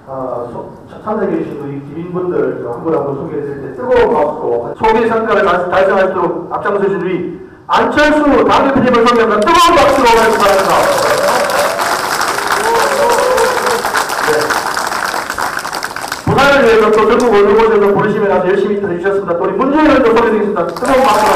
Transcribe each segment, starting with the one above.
참석해 주신 우리 기민분들 한 분 한 분 소개해드릴 때 뜨거운 박수로 소개 성과를 달성하도록 앞장서 주신 우리 안철수 당대표님을 소개합니다. 뜨거운 박수로 말씀 바랍니다. 부산을 위해서 또 전국 언론에서 부르시면 아주 열심히 해주셨습니다. 또 우리 문재인 의원도 소개드리겠습니다. 뜨거운 박수.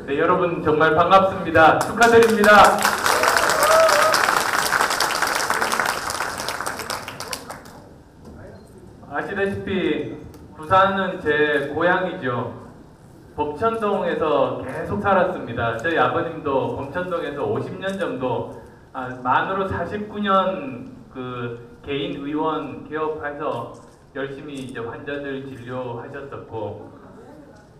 네, 여러분 정말 반갑습니다. 축하드립니다. 아시다시피 부산은 제 고향이죠. 범천동에서 계속 살았습니다. 저희 아버님도 범천동에서 50년 정도, 만으로 49년 그 개인 의원 개업해서 열심히 이제 환자들 진료하셨었고,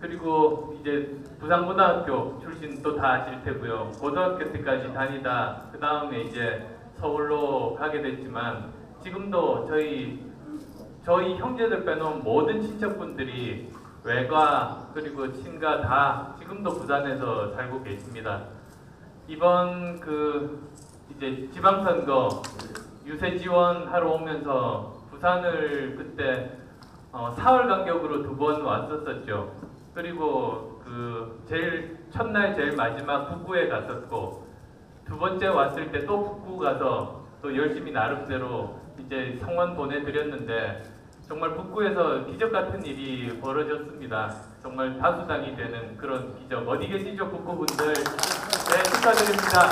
그리고 이제 부산고등학교 출신 또 다 아실 테고요. 고등학교 때까지 다니다 그 다음에 이제 서울로 가게 됐지만, 지금도 저희 형제들 빼놓은 모든 친척분들이 외가 그리고 친가 다 지금도 부산에서 살고 계십니다. 이번 이제 지방선거 유세 지원하러 오면서 부산을 그때 사흘 간격으로 2번 왔었었죠. 그리고 제일 첫날 제일 마지막 북구에 갔었고, 2번째 왔을 때 또 북구 가서 또 열심히 나름대로 이제 성원 보내드렸는데, 정말 북구에서 기적 같은 일이 벌어졌습니다. 정말 다수당이 되는 그런 기적. 어디 계시죠, 북구분들? 네, 축하드립니다.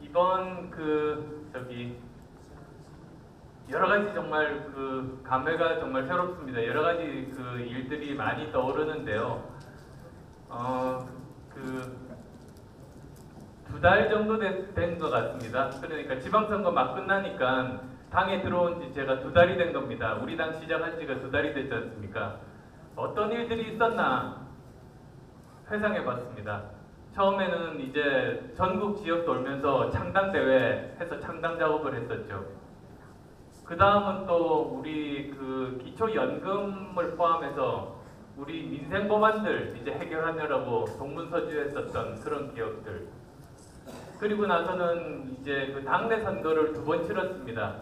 이번 여러 가지 정말 감회가 정말 새롭습니다. 여러 가지 일들이 많이 떠오르는데요. 2달 정도 된 것 같습니다. 그러니까 지방선거 막 끝나니까 당에 들어온 지 제가 2달이 된 겁니다. 우리 당 시작한 지가 2달이 됐지 않습니까? 어떤 일들이 있었나 회상해 봤습니다. 처음에는 이제 전국 지역 돌면서 창당대회 해서 창당 작업을 했었죠. 그 다음은 또 우리 기초연금을 포함해서 우리 민생 법안들 이제 해결하느라고 동문서주했었던 그런 기억들. 그리고 나서는 이제 당내 선거를 2번 치렀습니다.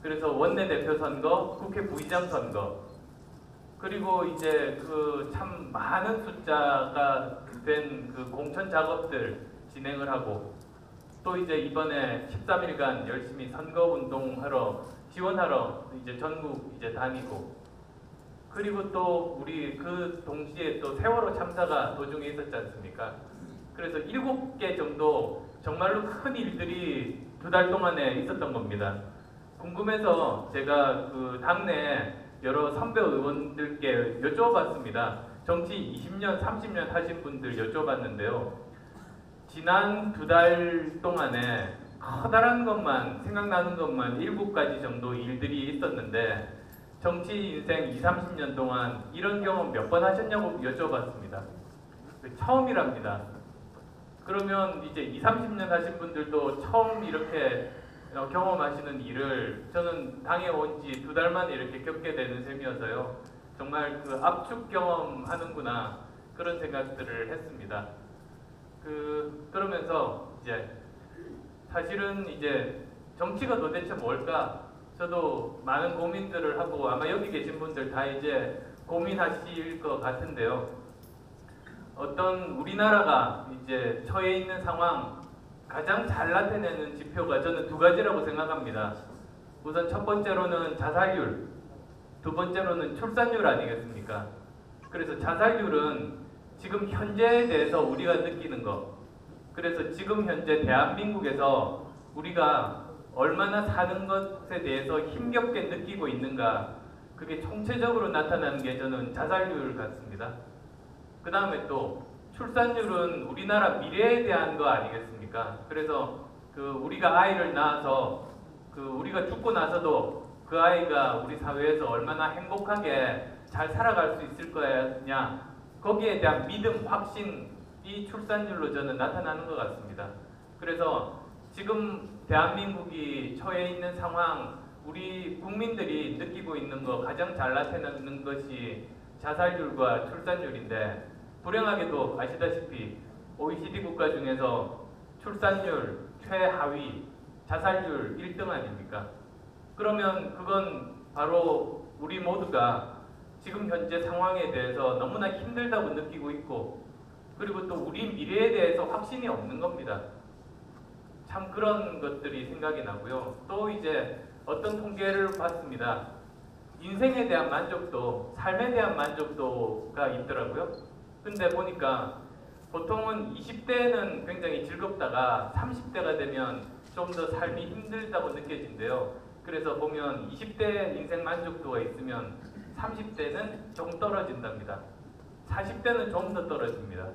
그래서 원내대표 선거, 국회 부의장 선거, 그리고 이제 참 많은 숫자가 된 공천 작업들 진행을 하고, 또 이제 이번에 13일간 열심히 선거운동하러 지원하러 이제 전국 이제 다니고, 그리고 또 우리 동시에 또 세월호 참사가 도중에 있었지 않습니까? 그래서 7개 정도 정말로 큰 일들이 2달 동안에 있었던 겁니다. 궁금해서 제가 당내 여러 선배 의원들께 여쭤봤습니다. 정치 20년, 30년 하신 분들 여쭤봤는데요. 지난 2달 동안에 커다란 것만, 생각나는 것만 7가지 정도 일들이 있었는데, 정치 인생 20, 30년 동안 이런 경험 몇 번 하셨냐고 여쭤봤습니다. 처음이랍니다. 그러면 이제 20, 30년 하신 분들도 처음 이렇게 경험하시는 일을 저는 당에 온 지 2달 만에 이렇게 겪게 되는 셈이어서요. 정말 압축 경험하는구나, 그런 생각들을 했습니다. 그러면서 이제 사실은 이제 정치가 도대체 뭘까? 저도 많은 고민들을 하고, 아마 여기 계신 분들 다 이제 고민하실 것 같은데요. 어떤 우리나라가 이제 처해 있는 상황 가장 잘 나타내는 지표가 저는 2가지라고 생각합니다. 우선 첫 번째로는 자살률, 2번째로는 출산율 아니겠습니까? 그래서 자살률은 지금 현재에 대해서 우리가 느끼는 것, 그래서 지금 현재 대한민국에서 우리가 얼마나 사는 것에 대해서 힘겹게 느끼고 있는가, 그게 총체적으로 나타나는 게 저는 자살률 같습니다. 그 다음에 또 출산율은 우리나라 미래에 대한 거 아니겠습니까? 그래서 우리가 아이를 낳아서 우리가 죽고 나서도 그 아이가 우리 사회에서 얼마나 행복하게 잘 살아갈 수 있을 거냐, 거기에 대한 믿음, 확신이 출산율로 저는 나타나는 것 같습니다. 그래서 지금 대한민국이 처해 있는 상황, 우리 국민들이 느끼고 있는 거 가장 잘 나타내는 것이 자살률과 출산율인데, 불행하게도 아시다시피 OECD 국가 중에서 출산율 최하위, 자살률 1등 아닙니까? 그러면 그건 바로 우리 모두가 지금 현재 상황에 대해서 너무나 힘들다고 느끼고 있고, 그리고 또 우리 미래에 대해서 확신이 없는 겁니다. 참 그런 것들이 생각이 나고요. 또 이제 어떤 통계를 봤습니다. 인생에 대한 만족도, 삶에 대한 만족도가 있더라고요. 근데 보니까 보통은 20대는 굉장히 즐겁다가 30대가 되면 좀 더 삶이 힘들다고 느껴진대요. 그래서 보면 20대 인생 만족도가 있으면 30대는 좀 떨어진답니다. 40대는 좀 더 떨어집니다.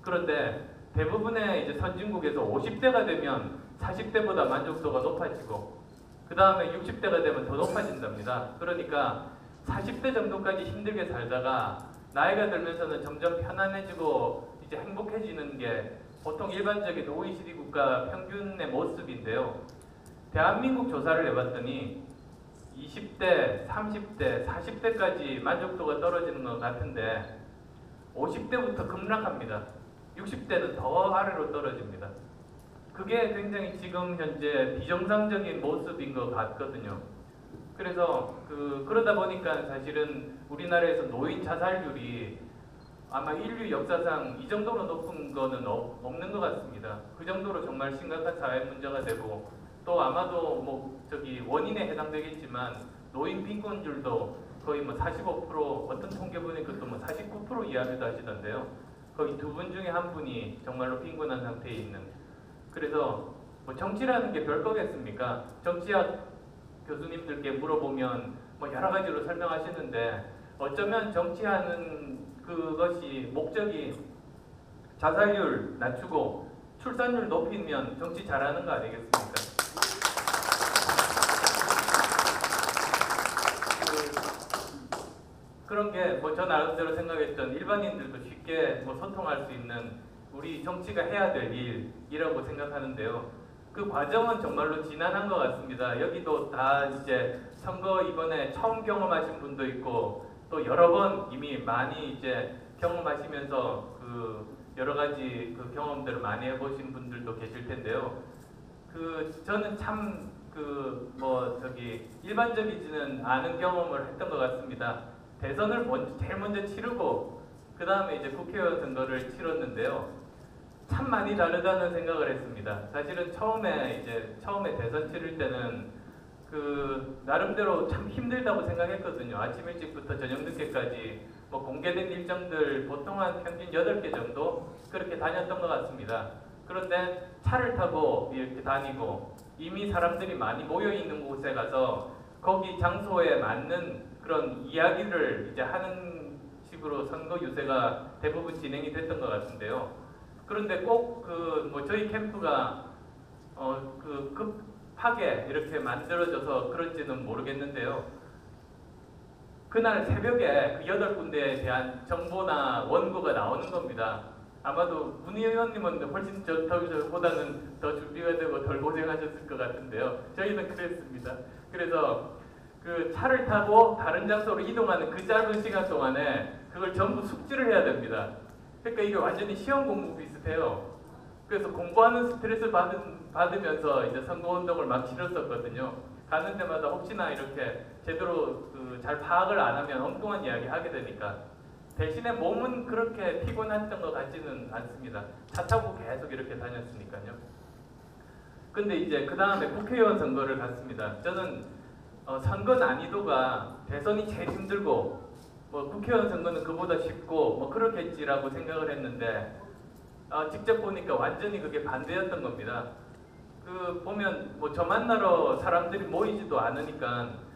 그런데 대부분의 이제 선진국에서 50대가 되면 40대보다 만족도가 높아지고, 그 다음에 60대가 되면 더 높아진답니다. 그러니까 40대 정도까지 힘들게 살다가 나이가 들면서는 점점 편안해지고 이제 행복해지는 게 보통 일반적인 OECD 국가 평균의 모습인데요. 대한민국 조사를 해봤더니 20대, 30대, 40대까지 만족도가 떨어지는 것 같은데 50대부터 급락합니다. 60대는 더 아래로 떨어집니다. 그게 굉장히 지금 현재 비정상적인 모습인 것 같거든요. 그래서 그러다 보니까 사실은 우리나라에서 노인 자살률이 아마 인류 역사상 이 정도로 높은 거는 없는 것 같습니다. 그 정도로 정말 심각한 사회 문제가 되고, 또 아마도 원인에 해당되겠지만 노인 빈곤율도 거의 45%, 어떤 통계 보니까 또 49% 이하기도 하시던데요. 거의 두 분 중에 한 분이 정말로 빈곤한 상태에 있는. 그래서 정치라는 게 별거겠습니까? 정치학 교수님들께 물어보면 여러 가지로 설명하시는데, 어쩌면 정치하는 그것이 목적이 자살률 낮추고 출산율 높이면 정치 잘하는 거 아니겠습니까? 그런 게 저 나름대로 생각했던, 일반인들도 쉽게 소통할 수 있는 우리 정치가 해야 될 일이라고 생각하는데요. 그 과정은 정말로 지난한 것 같습니다. 여기도 다 이제 선거 이번에 처음 경험하신 분도 있고, 또 여러 번 이미 많이 이제 경험하시면서 여러 가지 경험들을 많이 해보신 분들도 계실 텐데요. 저는 참 일반적이지는 않은 경험을 했던 것 같습니다. 대선을 제일 먼저 치르고 그 다음에 이제 국회의원 선거를 치렀는데요. 참 많이 다르다는 생각을 했습니다. 사실은 처음에 대선 치를 때는 나름대로 참 힘들다고 생각했거든요. 아침 일찍부터 저녁 늦게까지 공개된 일정들 보통 한 평균 8개 정도 그렇게 다녔던 것 같습니다. 그런데 차를 타고 이렇게 다니고 이미 사람들이 많이 모여 있는 곳에 가서 거기 장소에 맞는 그런 이야기를 이제 하는 식으로 선거 유세가 대부분 진행이 됐던 것 같은데요. 그런데 꼭 저희 캠프가 급하게 이렇게 만들어져서 그런지는 모르겠는데요. 그날 새벽에 8군데에 대한 정보나 원고가 나오는 겁니다. 아마도 문 의원님은 훨씬 저보다는 더 준비가 되고 덜 고생하셨을 것 같은데요. 저희는 그랬습니다. 그래서 차를 타고 다른 장소로 이동하는 그 짧은 시간 동안에 그걸 전부 숙지를 해야 됩니다. 그러니까 이게 완전히 시험 공부 비슷해요. 그래서 공부하는 스트레스 받으면서 이제 선거운동을 막 치렀었거든요. 가는 데마다 혹시나 이렇게 제대로 잘 파악을 안 하면 엉뚱한 이야기 하게 되니까. 대신에 몸은 그렇게 피곤했던 것 같지는 않습니다. 차 타고 계속 이렇게 다녔으니까요. 근데 이제 그 다음에 국회의원 선거를 갔습니다. 저는 선거 난이도가 대선이 제일 힘들고 국회의원 선거는 그보다 쉽고 그렇겠지라고 생각을 했는데 직접 보니까 완전히 그게 반대였던 겁니다. 보면 저 만나러 사람들이 모이지도 않으니까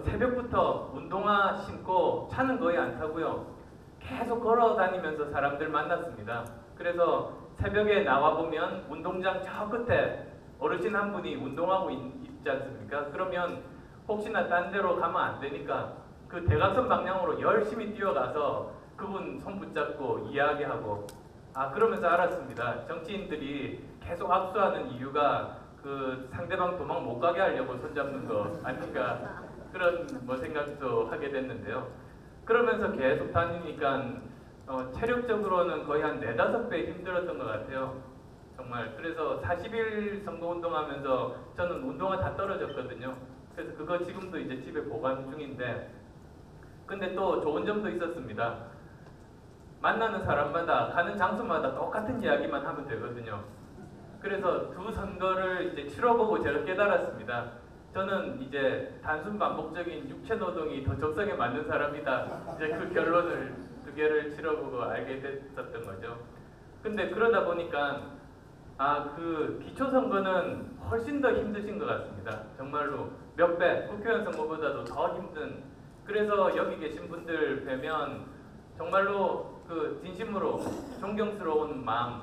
새벽부터 운동화 신고 차는 거의 안 타고요. 계속 걸어 다니면서 사람들 만났습니다. 그래서 새벽에 나와보면 운동장 저 끝에 어르신 한 분이 운동하고 있지 않습니까? 그러면 혹시나 딴 데로 가면 안 되니까 대각선 방향으로 열심히 뛰어가서 그분 손 붙잡고 이야기하고 그러면서 알았습니다. 정치인들이 계속 압수하는 이유가 그 상대방 도망 못 가게 하려고 손잡는 거 아닌가 그런 뭐 생각도 하게 됐는데요. 그러면서 계속 다니니까 체력적으로는 거의 한 4-5배 힘들었던 것 같아요. 정말. 그래서 40일 선거운동하면서 저는 운동화 다 떨어졌거든요. 그래서 그거 지금도 이제 집에 보관 중인데, 근데 또 좋은 점도 있었습니다. 만나는 사람마다 가는 장소마다 똑같은 이야기만 하면 되거든요. 그래서 두 선거를 이제 치러보고 제가 깨달았습니다. 저는 이제 단순 반복적인 육체 노동이 더 적성에 맞는 사람이다. 이제 그 결론을 2개를 치러보고 알게 됐었던 거죠. 근데 그러다 보니까 그 기초선거는 훨씬 더 힘드신 것 같습니다. 정말로 몇 배, 국회의원 선거보다도 더 힘든. 그래서 여기 계신 분들 뵈면 정말로 그 진심으로 존경스러운 마음,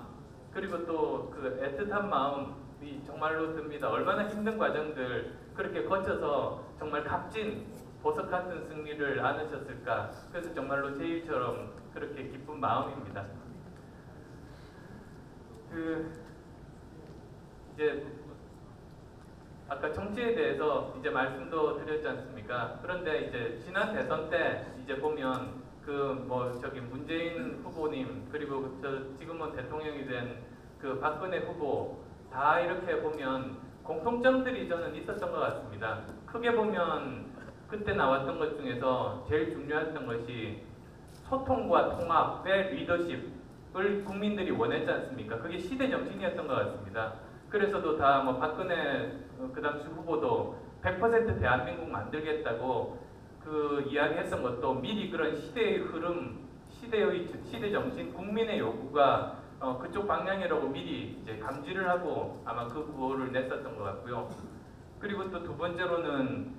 그리고 또 그 애틋한 마음이 정말로 듭니다. 얼마나 힘든 과정들 그렇게 거쳐서 정말 값진 보석 같은 승리를 안으셨을까. 그래서 정말로 제 일처럼 그렇게 기쁜 마음입니다. 이제 아까 정치에 대해서 이제 말씀도 드렸지 않습니까? 그런데 이제 지난 대선 때 이제 보면 문재인 후보님, 그리고 지금은 대통령이 된 그 박근혜 후보 다 이렇게 보면 공통점들이 저는 있었던 것 같습니다. 크게 보면 그때 나왔던 것 중에서 제일 중요했던 것이 소통과 통합의 리더십을 국민들이 원했지 않습니까? 그게 시대 정신이었던 것 같습니다. 그래서도 다 박근혜 그 당시 후보도 100% 대한민국 만들겠다고 그 이야기했던 것도 미리 그런 시대의 흐름, 시대 정신, 국민의 요구가 그쪽 방향이라고 미리 이제 감지를 하고 아마 그 구호를 냈었던 것 같고요. 그리고 또 두 번째로는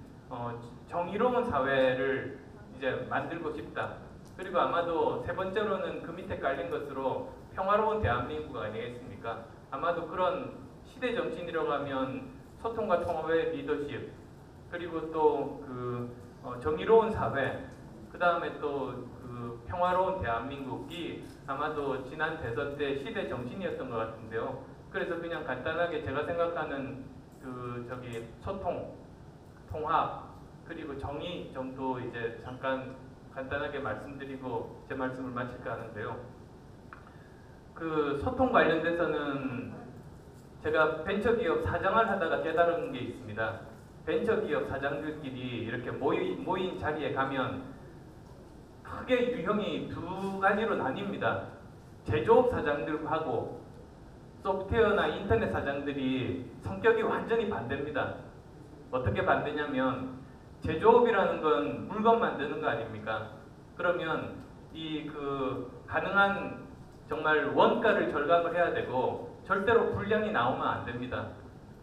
정의로운 사회를 이제 만들고 싶다. 그리고 아마도 세 번째로는 그 밑에 깔린 것으로 평화로운 대한민국 아니겠습니까? 아마도 그런 시대 정신이라고 하면 소통과 통합의 리더십, 그리고 또 정의로운 사회, 그 다음에 또 그 평화로운 대한민국이 아마도 지난 대선 때 시대 정신이었던 것 같은데요. 그래서 그냥 간단하게 제가 생각하는 소통, 통합, 그리고 정의 정도 이제 잠깐 간단하게 말씀드리고 제 말씀을 마칠까 하는데요. 그 소통 관련돼서는 제가 벤처기업 사장을 하다가 깨달은 게 있습니다. 벤처기업 사장들끼리 이렇게 모인 자리에 가면 크게 유형이 2가지로 나뉩니다. 제조업 사장들하고 소프트웨어나 인터넷 사장들이 성격이 완전히 반대입니다. 어떻게 반대냐면 제조업이라는 건 물건 만드는 거 아닙니까? 그러면 가능한 정말 원가를 절감을 해야 되고 절대로 불량이 나오면 안 됩니다.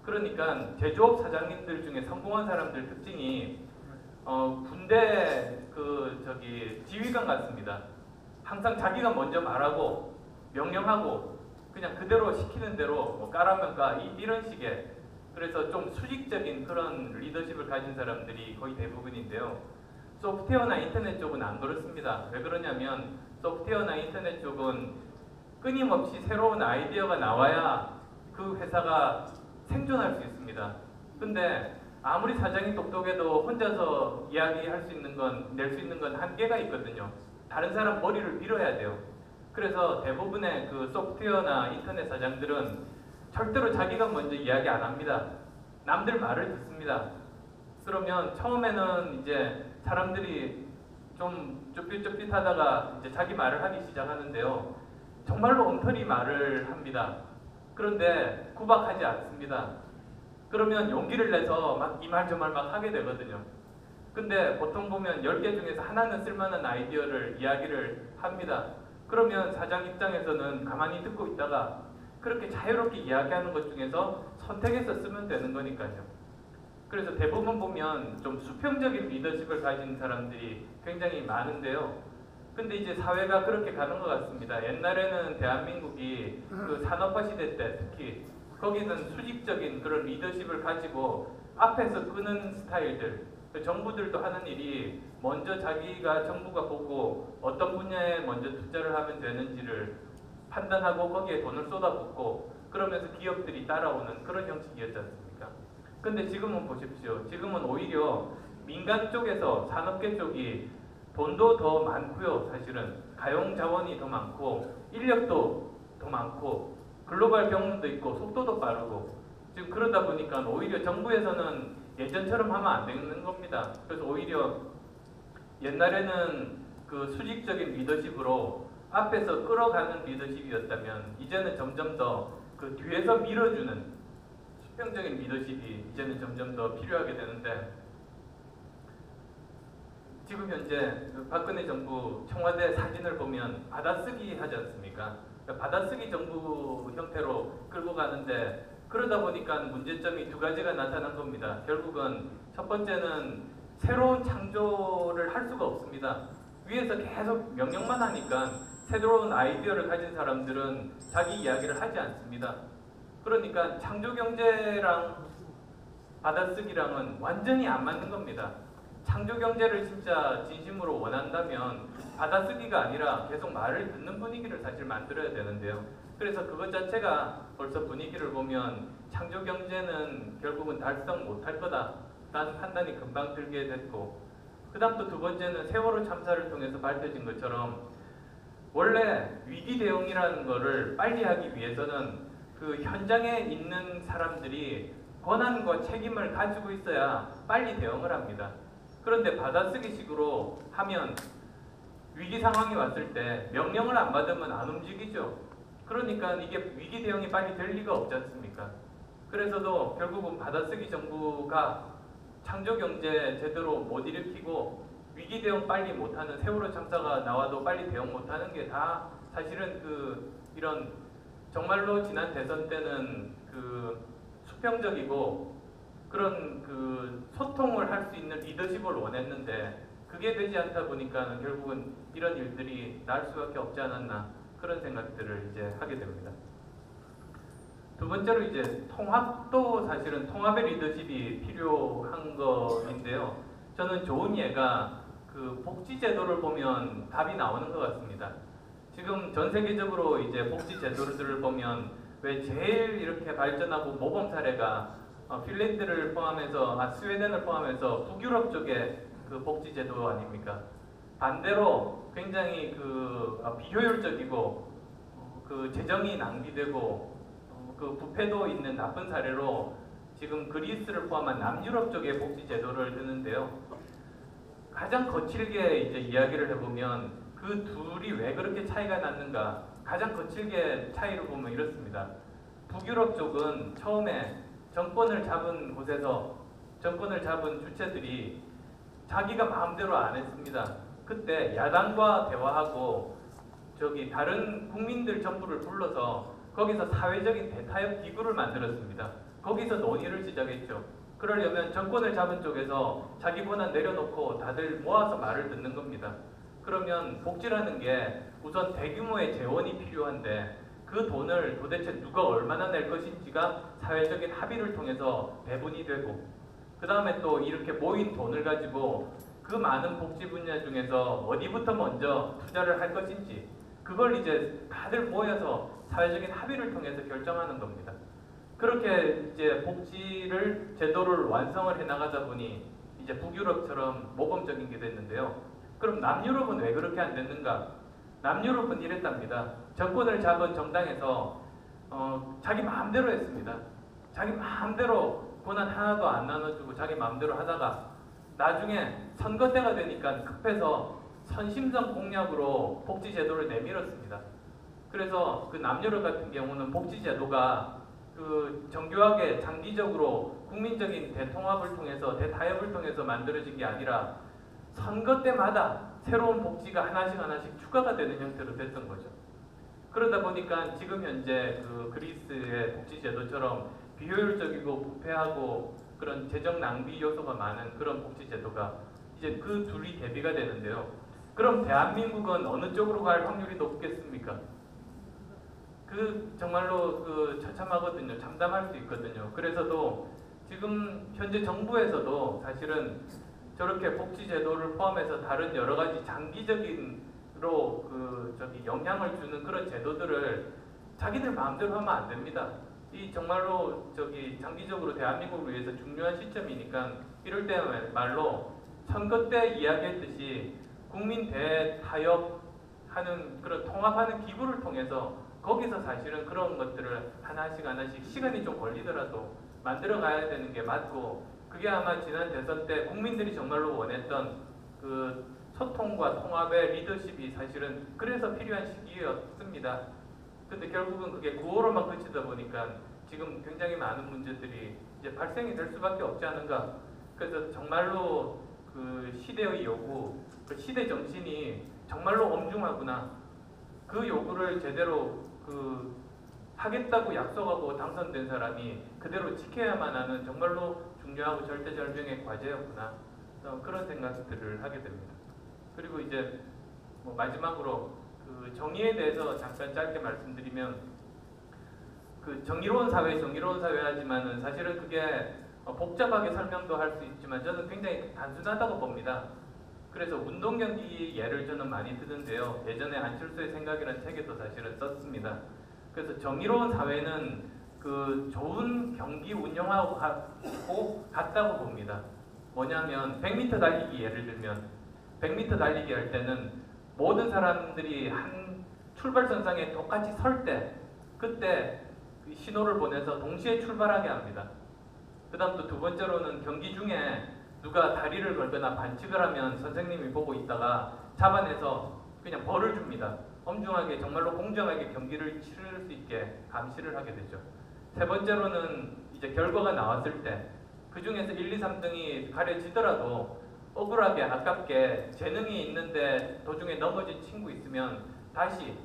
그러니까 제조업 사장님들 중에 성공한 사람들 특징이 군대 지휘관 같습니다. 항상 자기가 먼저 말하고 명령하고 그냥 그대로 시키는 대로 까라면 까 이런 식의, 그래서 좀 수직적인 그런 리더십을 가진 사람들이 거의 대부분인데요. 소프트웨어나 인터넷 쪽은 안 그렇습니다. 왜 그러냐면 소프트웨어나 인터넷 쪽은 끊임없이 새로운 아이디어가 나와야 그 회사가 생존할 수 있습니다. 근데 아무리 사장이 똑똑해도 혼자서 이야기할 수 있는 건, 낼 수 있는 건 한계가 있거든요. 다른 사람 머리를 밀어야 돼요. 그래서 대부분의 그 소프트웨어나 인터넷 사장들은 절대로 자기가 먼저 이야기 안 합니다. 남들 말을 듣습니다. 그러면 처음에는 이제 사람들이 좀 쭈삣쭈삣하다가 이제 자기 말을 하기 시작하는데요. 정말로 엉터리 말을 합니다. 그런데 구박하지 않습니다. 그러면 용기를 내서 막 이 말 저 말 막 하게 되거든요. 근데 보통 보면 10개 중에서 하나는 쓸만한 아이디어를 이야기를 합니다. 그러면 사장 입장에서는 가만히 듣고 있다가 그렇게 자유롭게 이야기하는 것 중에서 선택해서 쓰면 되는 거니까요. 그래서 대부분 보면 좀 수평적인 리더십을 가진 사람들이 굉장히 많은데요. 근데 이제 사회가 그렇게 가는 것 같습니다. 옛날에는 대한민국이 그 산업화 시대 때 특히 거기는 수직적인 그런 리더십을 가지고 앞에서 끄는 스타일들, 정부들도 하는 일이 먼저 정부가 보고 어떤 분야에 먼저 투자를 하면 되는지를 판단하고 거기에 돈을 쏟아붓고 그러면서 기업들이 따라오는 그런 형식이었지 않습니까? 근데 지금은 보십시오. 지금은 오히려 민간 쪽에서 산업계 쪽이 돈도 더 많고요. 사실은 가용 자원이 더 많고 인력도 더 많고 글로벌 경험도 있고 속도도 빠르고 지금 그러다 보니까 오히려 정부에서는 예전처럼 하면 안 되는 겁니다. 그래서 오히려 옛날에는 그 수직적인 리더십으로 앞에서 끌어가는 리더십이었다면 이제는 점점 더 그 뒤에서 밀어주는 수평적인 리더십이 이제는 점점 더 필요하게 되는데 지금 현재 박근혜 정부 청와대 사진을 보면 받아쓰기 하지 않습니까? 받아쓰기 정부 형태로 끌고 가는데 그러다 보니까 문제점이 두 가지가 나타난 겁니다. 결국은 첫 번째는 새로운 창조를 할 수가 없습니다. 위에서 계속 명령만 하니까 새로운 아이디어를 가진 사람들은 자기 이야기를 하지 않습니다. 그러니까 창조경제랑 받아쓰기랑은 완전히 안 맞는 겁니다. 창조경제를 진짜 진심으로 원한다면 받아쓰기가 아니라 계속 말을 듣는 분위기를 사실 만들어야 되는데요. 그래서 그것 자체가 벌써 분위기를 보면 창조경제는 결국은 달성 못할 거다라는 판단이 금방 들게 됐고 그 다음 또 두 번째는 세월호 참사를 통해서 밝혀진 것처럼 원래 위기 대응이라는 거를 빨리 하기 위해서는 그 현장에 있는 사람들이 권한과 책임을 가지고 있어야 빨리 대응을 합니다. 그런데 받아쓰기식으로 하면 위기 상황이 왔을 때 명령을 안 받으면 안 움직이죠. 그러니까 이게 위기 대응이 빨리 될 리가 없지 않습니까? 그래서도 결국은 받아쓰기 정부가 창조경제 제대로 못 일으키고 위기 대응 빨리 못하는 세월호 참사가 나와도 빨리 대응 못하는 게 다 사실은 이런 정말로 지난 대선 때는 수평적이고 그런 소통을 할 수 있는 리더십을 원했는데 그게 되지 않다 보니까 결국은 이런 일들이 날 수밖에 없지 않았나 그런 생각들을 이제 하게 됩니다. 두 번째로 이제 통합도 사실은 통합의 리더십이 필요한 거인데요. 저는 좋은 예가 복지제도를 보면 답이 나오는 것 같습니다. 지금 전 세계적으로 이제 복지제도들을 보면 왜 제일 이렇게 발전하고 모범 사례가 핀란드를 포함해서 스웨덴을 포함해서 북유럽 쪽의 복지제도 아닙니까? 반대로 굉장히 비효율적이고 재정이 낭비되고 부패도 있는 나쁜 사례로 지금 그리스를 포함한 남유럽 쪽의 복지제도를 드는데요. 가장 거칠게 이제 이야기를 해보면 그 둘이 왜 그렇게 차이가 났는가? 가장 거칠게 차이를 보면 이렇습니다. 북유럽 쪽은 처음에 정권을 잡은 곳에서 정권을 잡은 주체들이 자기가 마음대로 안 했습니다. 그때 야당과 대화하고 다른 국민들 전부를 불러서 거기서 사회적인 대타협 기구를 만들었습니다. 거기서 논의를 시작했죠. 그러려면 정권을 잡은 쪽에서 자기 권한 내려놓고 다들 모아서 말을 듣는 겁니다. 그러면 복지라는 게 우선 대규모의 재원이 필요한데 그 돈을 도대체 누가 얼마나 낼 것인지가 사회적인 합의를 통해서 배분이 되고 그 다음에 또 이렇게 모인 돈을 가지고 그 많은 복지 분야 중에서 어디부터 먼저 투자를 할 것인지 그걸 이제 다들 모여서 사회적인 합의를 통해서 결정하는 겁니다. 그렇게 이제 제도를 완성을 해 나가다 보니 이제 북유럽처럼 모범적인 게 됐는데요. 그럼 남유럽은 왜 그렇게 안 됐는가? 남유럽은 이랬답니다. 정권을 잡은 정당에서 자기 마음대로 했습니다. 자기 마음대로 권한 하나도 안 나눠주고 자기 마음대로 하다가 나중에 선거 때가 되니까 급해서 선심성 공약으로 복지제도를 내밀었습니다. 그래서 남유럽 같은 경우는 복지제도가 정교하게 장기적으로 국민적인 대통합을 통해서 대타협을 통해서 만들어진 게 아니라 선거 때마다 새로운 복지가 하나씩 추가가 되는 형태로 됐던 거죠. 그러다 보니까 지금 현재 그리스의 복지제도처럼 비효율적이고 부패하고 그런 재정 낭비 요소가 많은 그런 복지제도가 이제 그 둘이 대비가 되는데요. 그럼 대한민국은 어느 쪽으로 갈 확률이 높겠습니까? 정말로 처참하거든요. 참담할 수 있거든요. 그래서도 지금 현재 정부에서도 사실은 저렇게 복지제도를 포함해서 다른 여러 가지 장기적인 영향을 주는 그런 제도들을 자기들 마음대로 하면 안 됩니다. 이 정말로 장기적으로 대한민국을 위해서 중요한 시점이니까 이럴 때말로 선거 때 이야기했듯이 국민 대타협하는 그런 통합하는 기구를 통해서 거기서 사실은 그런 것들을 하나씩 시간이 좀 걸리더라도 만들어 가야 되는 게 맞고, 그게 아마 지난 대선 때 국민들이 정말로 원했던 그 소통과 통합의 리더십이 사실은 그래서 필요한 시기였습니다. 근데 결국은 그게 구호로만 그치다 보니까 지금 굉장히 많은 문제들이 이제 발생이 될 수밖에 없지 않은가. 그래서 정말로 그 시대의 요구, 그 시대 정신이 정말로 엄중하구나. 그 요구를 제대로 하겠다고 약속하고 당선된 사람이 그대로 지켜야만 하는 정말로 중요하고 절대절명의 과제였구나. 그런 생각들을 하게 됩니다. 그리고 이제 마지막으로 그 정의에 대해서 잠깐 짧게 말씀드리면, 그 정의로운 사회 하지만은 사실은 그게 복잡하게 설명도 할 수 있지만 저는 굉장히 단순하다고 봅니다. 그래서 운동 경기 예를 저는 많이 드는데요. 예전에 안철수의 생각이라는 책에도 사실은 썼습니다. 그래서 정의로운 사회는 그 좋은 경기 운영하고 같다고 봅니다. 뭐냐면 100m 달리기 예를 들면 100m 달리기 할 때는 모든 사람들이 한 출발선상에 똑같이 설 때 그때 그 신호를 보내서 동시에 출발하게 합니다. 그 다음 또 두 번째로는 경기 중에 누가 다리를 걸거나 반칙을 하면 선생님이 보고 있다가 잡아내서 그냥 벌을 줍니다. 엄중하게 정말로 공정하게 경기를 치를 수 있게 감시를 하게 되죠. 세 번째로는 이제 결과가 나왔을 때 그 중에서 1, 2, 3등이 가려지더라도 억울하게 아깝게 재능이 있는데 도중에 넘어진 친구 있으면 다시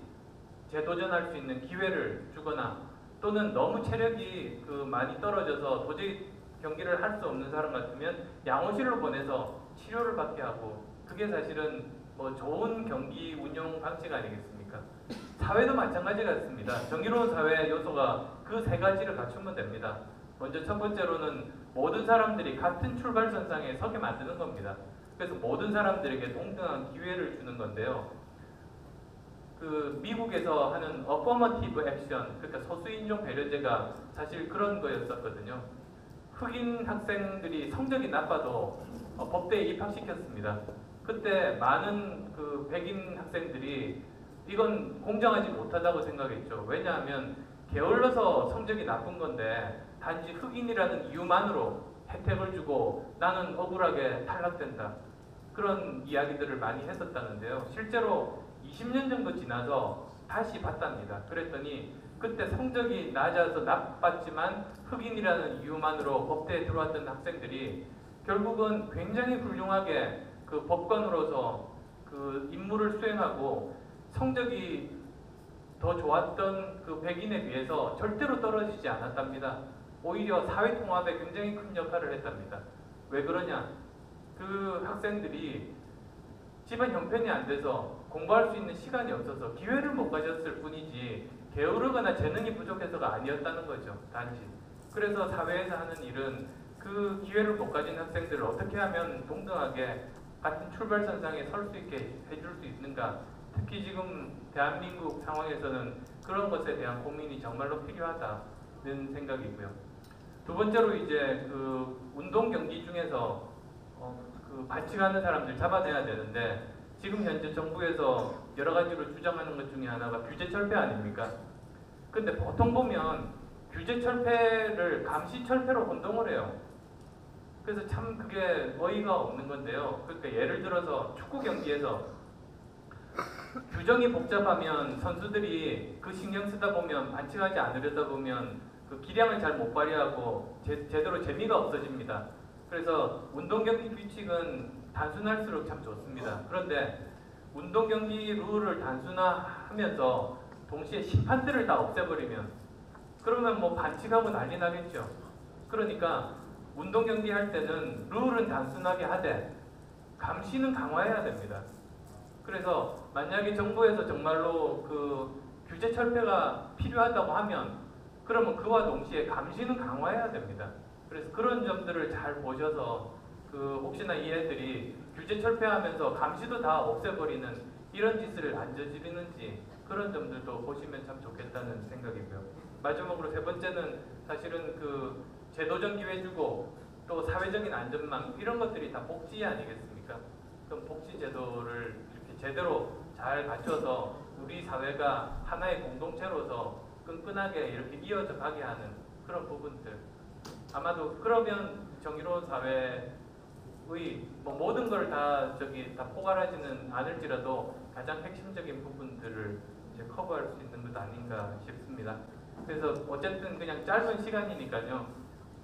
재도전할 수 있는 기회를 주거나, 또는 너무 체력이 많이 떨어져서 도저히 경기를 할 수 없는 사람 같으면 양호실로 보내서 치료를 받게 하고, 그게 사실은 좋은 경기 운영 방식 아니겠습니까? 사회도 마찬가지 같습니다. 정의로운 사회 요소가 그 세 가지를 갖추면 됩니다. 먼저 첫 번째로는 모든 사람들이 같은 출발선상에 서게 만드는 겁니다. 그래서 모든 사람들에게 동등한 기회를 주는 건데요. 그 미국에서 하는 어퍼머티브 액션, 그러니까 소수인종 배려제가 사실 그런 거였었거든요. 흑인 학생들이 성적이 나빠도 법대에 입학시켰습니다. 그때 많은 그 백인 학생들이 이건 공정하지 못하다고 생각했죠. 왜냐하면 게을러서 성적이 나쁜 건데 단지 흑인이라는 이유만으로 혜택을 주고 나는 억울하게 탈락된다. 그런 이야기들을 많이 했었다는데요. 실제로 20년 정도 지나서 다시 봤답니다. 그랬더니 그때 성적이 낮아서 나빴지만 흑인이라는 이유만으로 법대에 들어왔던 학생들이 결국은 굉장히 훌륭하게 그 법관으로서 그 임무를 수행하고 성적이 더 좋았던 그 백인에 비해서 절대로 떨어지지 않았답니다. 오히려 사회 통합에 굉장히 큰 역할을 했답니다. 왜 그러냐? 그 학생들이 집안 형편이 안 돼서 공부할 수 있는 시간이 없어서 기회를 못 가졌을 뿐이지 게으르거나 재능이 부족해서가 아니었다는 거죠. 단지. 그래서 사회에서 하는 일은 그 기회를 못 가진 학생들을 어떻게 하면 동등하게 같은 출발선상에 설 수 있게 해줄 수 있는가. 특히 지금 대한민국 상황에서는 그런 것에 대한 고민이 정말로 필요하다는 생각이고요. 두 번째로 이제 그 운동 경기 중에서 그 반칙하는 사람들 잡아내야 되는데 지금 현재 정부에서 여러 가지로 주장하는 것 중에 하나가 규제 철폐 아닙니까? 근데 보통 보면 규제 철폐를 감시 철폐로 혼동을 해요. 그래서 참 그게 어이가 없는 건데요. 그러니까 예를 들어서 축구 경기에서 규정이 복잡하면 선수들이 그 신경 쓰다 보면 반칙하지 않으려다 보면 그 기량을 잘 못 발휘하고 제대로 재미가 없어집니다. 그래서 운동 경기 규칙은 단순할수록 참 좋습니다. 그런데 운동 경기 룰을 단순화하면서 동시에 심판들을 다 없애버리면 그러면 뭐 반칙하고 난리 나겠죠. 그러니까 운동 경기 할 때는 룰은 단순하게 하되 감시는 강화해야 됩니다. 그래서 만약에 정부에서 정말로 그 규제 철폐가 필요하다고 하면 그러면 그와 동시에 감시는 강화해야 됩니다. 그래서 그런 점들을 잘 보셔서 그 혹시나 이 애들이 규제 철폐하면서 감시도 다 없애버리는 이런 짓을 안 저지르는지 그런 점들도 보시면 참 좋겠다는 생각이고요. 마지막으로 세 번째는 사실은 그 제도적 기회 주고 또 사회적인 안전망 이런 것들이 다 복지 아니겠습니까? 그럼 복지 제도를 이렇게 제대로 잘 갖춰서 우리 사회가 하나의 공동체로서 끈끈하게 이렇게 이어져 가게 하는 그런 부분들 아마도 그러면 정의로운 사회의 뭐 모든 걸 다 포괄하지는 않을지라도 가장 핵심적인 부분들을 이제 커버할 수 있는 것 아닌가 싶습니다. 그래서 어쨌든 그냥 짧은 시간이니까요.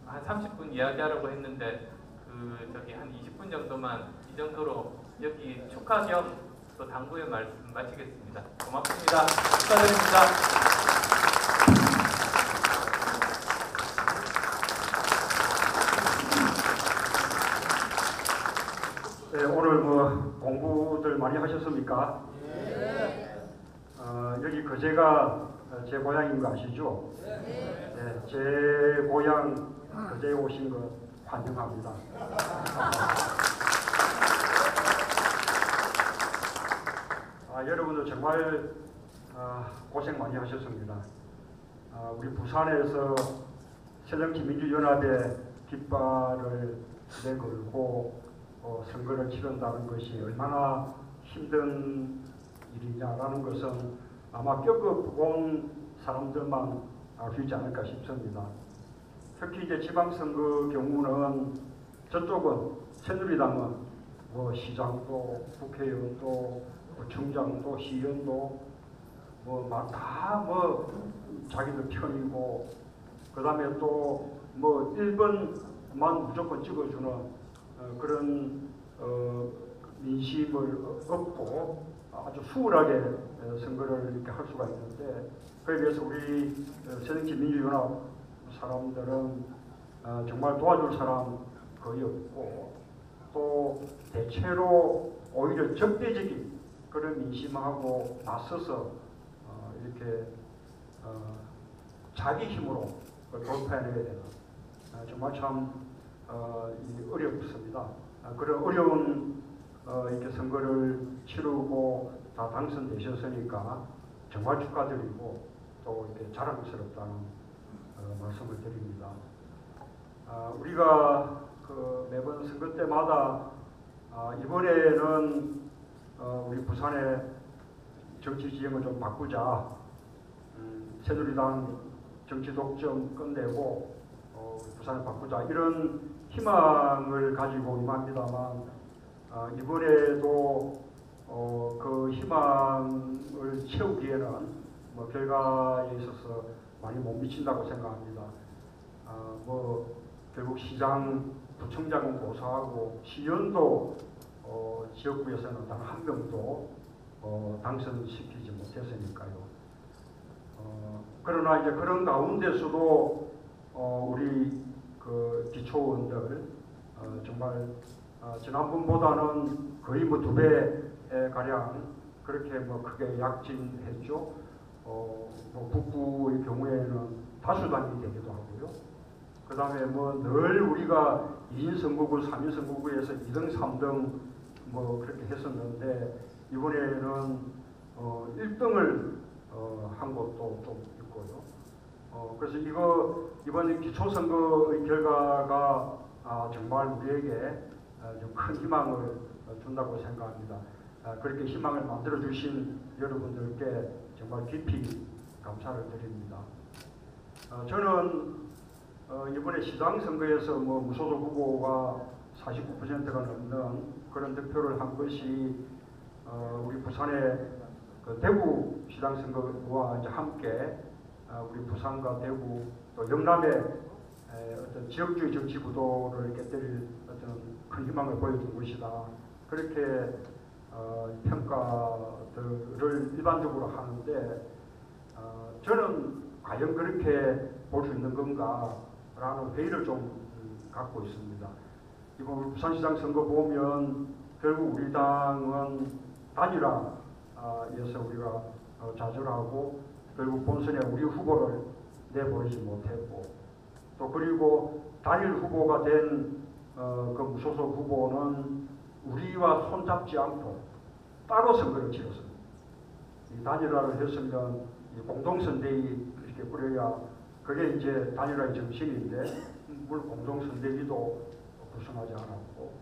한 30분 이야기하라고 했는데 한 20분 정도만 이 정도로 여기 축하 겸 또 당부의 말씀 마치겠습니다. 고맙습니다. 축하드립니다. 네, 오늘 뭐 공부들 많이 하셨습니까? 여기 거제가 제 고향인 거 아시죠? 네, 제 고향 거제에 오신 거 환영합니다. 여러분들 정말 고생 많이 하셨습니다. 우리 부산에서 새정치민주연합의 깃발을 내걸고 선거를 치른다는 것이 얼마나 힘든 일이냐라는 것은 아마 겪어본 사람들만 알 수 있지 않을까 싶습니다. 특히 이제 지방선거 경우는 저쪽은 새누리당은 뭐 시장도 국회의원도 청장도 시의원도 다 자기들 편이고 그 다음에 또 뭐 1번만 무조건 찍어주는 그런 민심을 얻고 아주 수월하게 선거를 이렇게 할 수가 있는데 그에 비해서 우리 새정치민주연합 사람들은 정말 도와줄 사람 거의 없고 또 대체로 오히려 적대적인 그런 민심하고 맞서서 이렇게 자기 힘으로 돌파해내야 되는 정말 참 어렵습니다. 그런 어려운 이렇게 선거를 치르고 다 당선되셨으니까 정말 축하드리고 또 이렇게 자랑스럽다는 말씀을 드립니다. 우리가 매번 선거 때마다 이번에는 우리 부산의 정치 지형을 좀 바꾸자. 새누리당 정치 독점 끝내고 부산을 바꾸자 이런 희망을 가지고 임합니다만 이번에도 그 희망을 채우기에는 뭐 결과에 있어서 많이 못 미친다고 생각합니다. 결국 시장, 부청장은 고사하고 시의원도 지역구에서는 단 한 명도 당선시키지 못했으니까요. 그러나 이제 그런 가운데서도 우리 그 기초원들 정말 지난번보다는 거의 뭐 2배 가량 그렇게 뭐 크게 약진했죠. 북부의 경우에는 다수당이 되기도 하고요. 그 다음에 뭐 늘 우리가 2인 선거구, 3인 선거구에서 2등, 3등 뭐 그렇게 했었는데 이번에는 1등을 한 것도 좀 있고요. 그래서 이번 기초선거의 결과가 정말 우리에게 좀 큰 희망을 준다고 생각합니다. 그렇게 희망을 만들어 주신 여러분들께 정말 깊이 감사를 드립니다. 저는 이번에 시장 선거에서 뭐 무소속 후보가 49%가 넘는 그런 득표를 한 것이 우리 부산의 그 대구 시장 선거와 이제 함께 우리 부산과 대구 또 영남의 어떤 지역주의 정치 구도를 깨뜨릴 어떤 큰 희망을 보여준 것이다. 그렇게 평가들을 일반적으로 하는데 저는 과연 그렇게 볼 수 있는 건가라는 회의를 좀 갖고 있습니다. 이번 부산시장 선거 보면 결국 우리 당은 단일화에서 우리가 좌절하고 결국 본선에 우리 후보를 내보내지 못했고 또 그리고 단일 후보가 된 그 무소속 후보는 우리와 손잡지 않고 따로 선거를 치렀습니다. 이 단일화를 했으면 이 공동선대위 이렇게 꾸려야 그게 이제 단일화의 정신인데 물론 공동선대위도 구성하지 않았고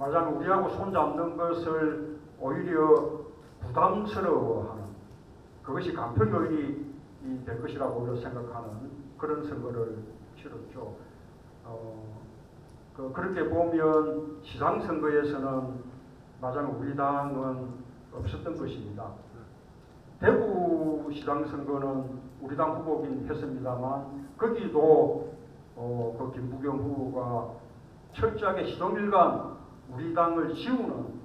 말하자면 우리하고 손잡는 것을 오히려 부담스러워하는 그것이 간편 요인이 될 것이라고 생각하는 그런 선거를 치렀죠. 그렇게 보면 시장선거에서는 말하자면 우리 당은 없었던 것입니다. 대구 시장선거는 우리 당 후보긴 했습니다만 거기도 그 김부겸 후보가 철저하게 시종일관 우리 당을 지우는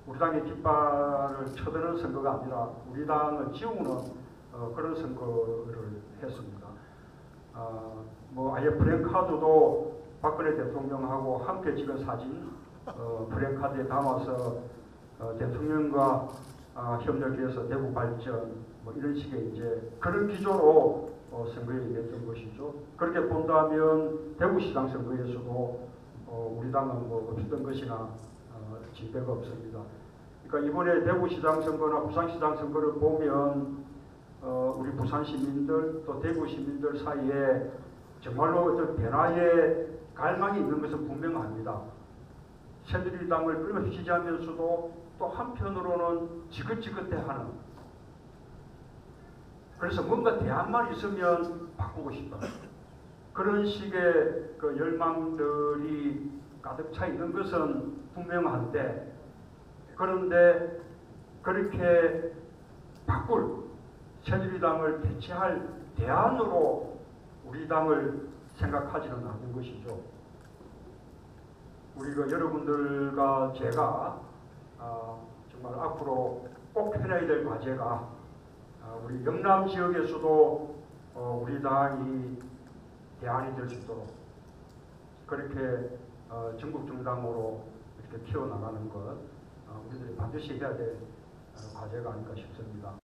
우리 당의 깃발을 쳐드는 선거가 아니라 우리 당을 지우는 그런 선거를 했습니다. 뭐 아예 프랭카드도 박근혜 대통령하고 함께 찍은 사진 프랭카드에 담아서 대통령과 협력해서 대구 발전 뭐 이런 식의 이제 그런 기조로 선거에 임했던 것이죠. 그렇게 본다면 대구시장 선거에서도 우리 당은 뭐 없었던 것이나 진배가 없습니다. 그러니까 이번에 대구시장 선거나 부산시장 선거를 보면 우리 부산 시민들 또 대구 시민들 사이에 정말로 어떤 변화의 갈망이 있는 것은 분명합니다. 새누리당을 끊임없이 지지하면서도 또 한편으로는 지긋지긋해하는 그래서 뭔가 대안만 있으면 바꾸고 싶다. 그런 식의 그 열망들이 가득 차 있는 것은 분명한데 그런데 그렇게 바꿀 새누리당을 대체할 대안으로 우리 당을 생각하지는 않는 것이죠. 우리가 여러분들과 제가 정말 앞으로 꼭 해내야 될 과제가 우리 영남 지역에서도 우리 당이 대안이 될 수 있도록 그렇게 전국 정당으로 이렇게 키워나가는 것 우리들이 반드시 해야 될 과제가 아닐까 싶습니다.